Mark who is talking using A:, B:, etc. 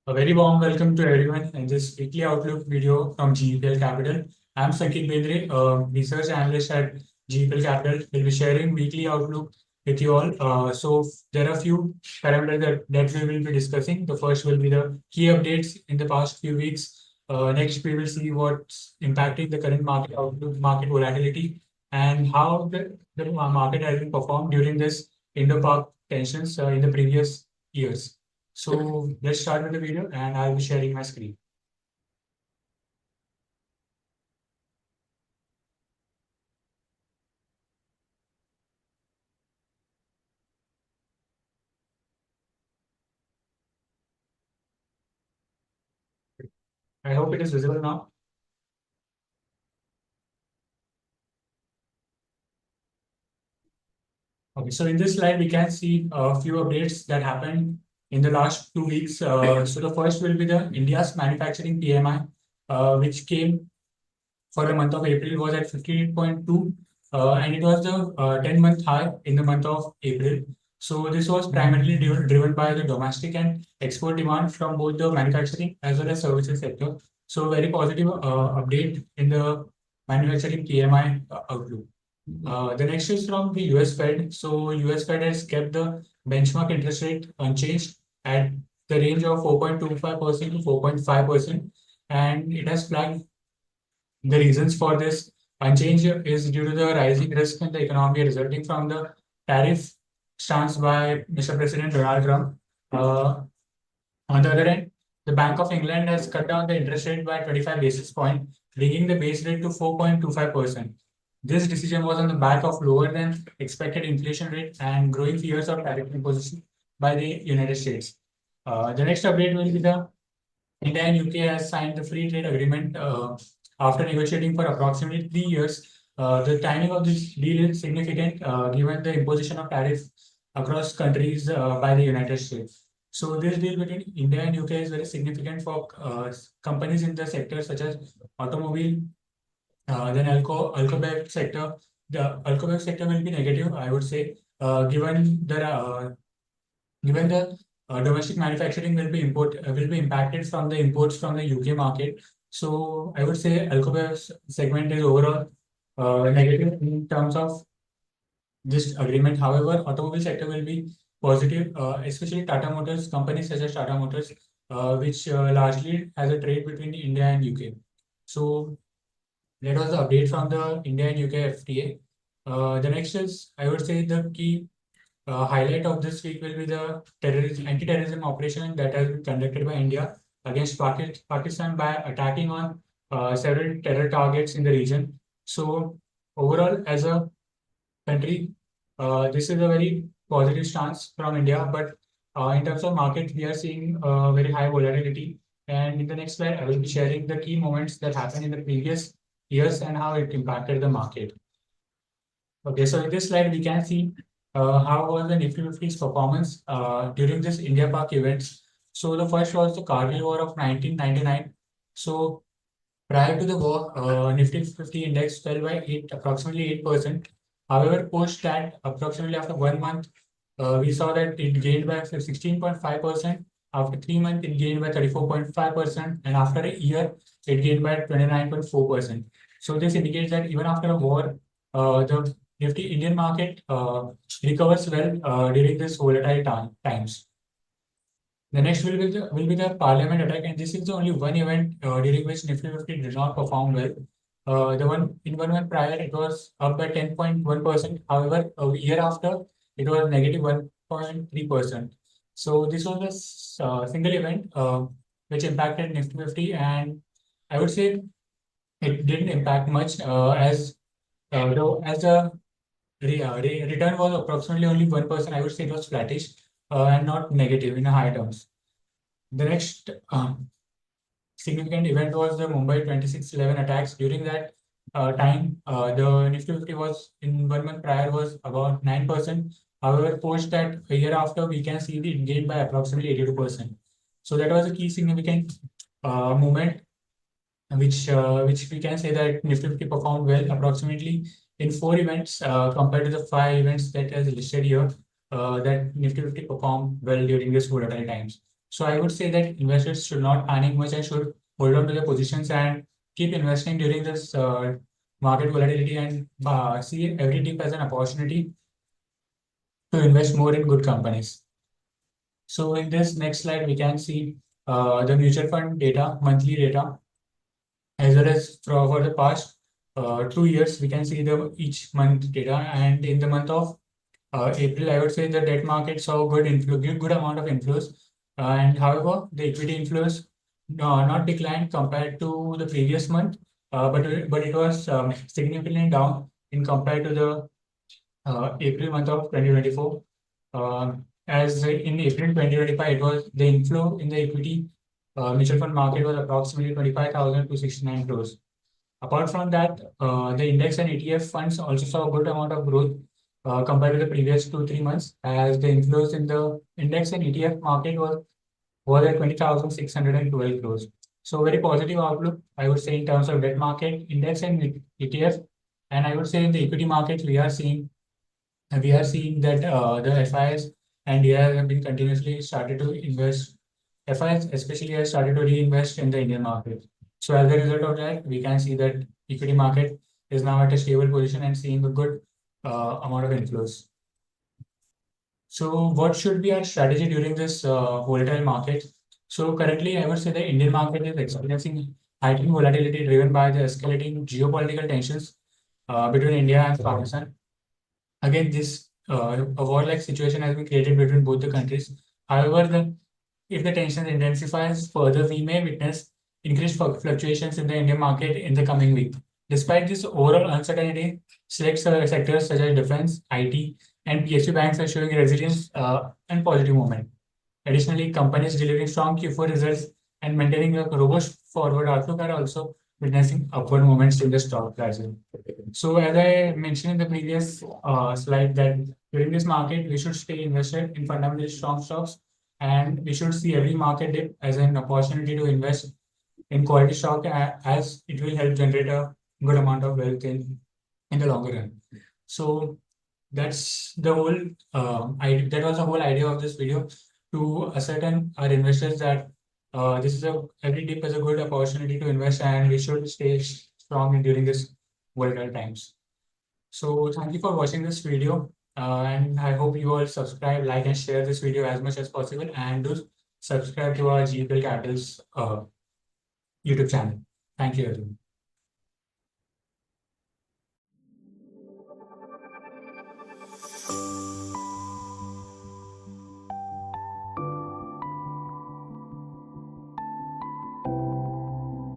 A: A very warm welcome to everyone in this weekly outlook video from GEPL Capital. I'm Sanket Bendre, a research analyst at GEPL Capital. We'll be sharing weekly outlook with you all. So there are a few parameters that we will be discussing. The first will be the key updates in the past few weeks. Next, we will see what's impacting the current market outlook, market volatility, and how the market has been performed during this Indo-Pak tensions in the previous years. So let's start with the video and I'll be sharing my screen. I hope it is visible now. Okay, so in this slide, we can see a few updates that happened in the last 2 weeks. So the first will be the India's manufacturing PMI, which came for the month of April was at 58.2, and it was the 10-month high in the month of April. So this was primarily driven by the domestic and export demand from both the manufacturing as well as services sector. So very positive update in the manufacturing PMI outlook. The next is from the US Fed. So US Fed has kept the benchmark interest rate unchanged at the range of 4.25% to 4.5%, and it has flagged the reasons for this unchanged is due to the rising risk in the economy resulting from the tariff stance by Mr. President Donald Trump. On the other hand, the Bank of England has cut down the interest rate by 25 basis points, bringing the base rate to 4.25%. This decision was on the back of lower than expected inflation rate and growing fears of tariff imposition by the United States. The next update will be the India and UK has signed the free trade agreement after negotiating for approximately 3 years. The timing of this deal is significant given the imposition of tariffs across countries by the United States. So this deal between India and UK is very significant for companies in the sector such as automobile, then alcobev sector. The alcobev sector will be negative, I would say, given the domestic manufacturing will be impacted from the imports from the UK market. So I would say alcobev segment is overall negative in terms of this agreement. However, automobile sector will be positive, especially Tata Motors, companies such as Tata Motors, which largely has a trade between India and UK. So that was the update from the India and UK FTA. The next is, I would say, the key highlight of this week will be the anti-terrorism operation that has been conducted by India against Pakistan by attacking on several terror targets in the region. So overall, as a country, this is a very positive stance from India. But in terms of market, we are seeing very high volatility. And in the next slide, I will be sharing the key moments that happened in the previous years and how it impacted the market. Okay, so in this slide, we can see how was the Nifty 50's performance during this India-Pak events. So the first was the Kargil War of 1999. So prior to the war, Nifty 50 index fell by approximately 8%. However, post that, approximately after 1 month, we saw that it gained by 16.5%. After 3 months, it gained by 34.5%. And after a year, it gained by 29.4%. So this indicates that even after a war, the Nifty Indian market recovers well during this volatile times. The next will be the Parliament attack, and this is the only one event during which Nifty 50 did not perform well. The one in 1 month prior, it was up by 10.1%. However, a year after, it was negative 1.3%. So this was a single event which impacted Nifty 50, and I would say it didn't impact much as the return was approximately only 1%. I would say it was flattish and not negative in high terms. The next significant event was the Mumbai 26/11 attacks. During that time, the Nifty 50 was in 1 month prior was about 9%. However, post that a year after, we can see it gained by approximately 82%. So that was a key significant movement, which we can say that Nifty 50 performed well approximately in 4 events compared to the 5 events that is listed here. That Nifty 50 performed well during this volatile times. So I would say that investors should not panic much and should hold on to their positions and keep investing during this market volatility and see every dip as an opportunity to invest more in good companies. So in this next slide, we can see the mutual fund data, monthly data, as well as for the past 2 years, we can see the each month data. And in the month of April, I would say the debt market saw good inflow, good amount of inflows. And however, the equity inflows not declined compared to the previous month, but it was significantly down in compared to the April month of 2024. As in April 2025, it was the inflow in the equity mutual fund market was approximately 25,000 to 69 crores. Apart from that, the index and ETF funds also saw a good amount of growth compared to the previous 2-3 months, as the inflows in the index and ETF market was at 20,612 crores. So very positive outlook, I would say, in terms of debt market, index and ETF. And I would say in the equity markets, we are seeing that the FIs and DIs have been continuously started to invest. FIs especially has started to reinvest in the Indian market. So as a result of that, we can see that equity market is now at a stable position and seeing a good amount of inflows. So what should be our strategy during this volatile market? So currently, I would say the Indian market is experiencing heightened volatility driven by the escalating geopolitical tensions between India and Pakistan. Again, this a war-like situation has been created between both the countries. However, if the tension intensifies further, we may witness increased fluctuations in the Indian market in the coming week. Despite this overall uncertainty, select sectors such as defense, IT, and PSU banks are showing resilience and positive momentum. Additionally, companies delivering strong Q4 results and maintaining a robust forward outlook are also witnessing upward movements in the stock prices. So as I mentioned in the previous slide that during this market, we should stay invested in fundamentally strong stocks, and we should see every market dip as an opportunity to invest in quality stock as it will help generate a good amount of wealth in the longer run. So that's the whole that was the whole idea of this video, to ascertain our investors that this is every dip is a good opportunity to invest and we should stay strong during this volatile times. So thank you for watching this video and I hope you all subscribe, like and share this video as much as possible, and do subscribe to our GEPL Capital's YouTube channel. Thank you everyone.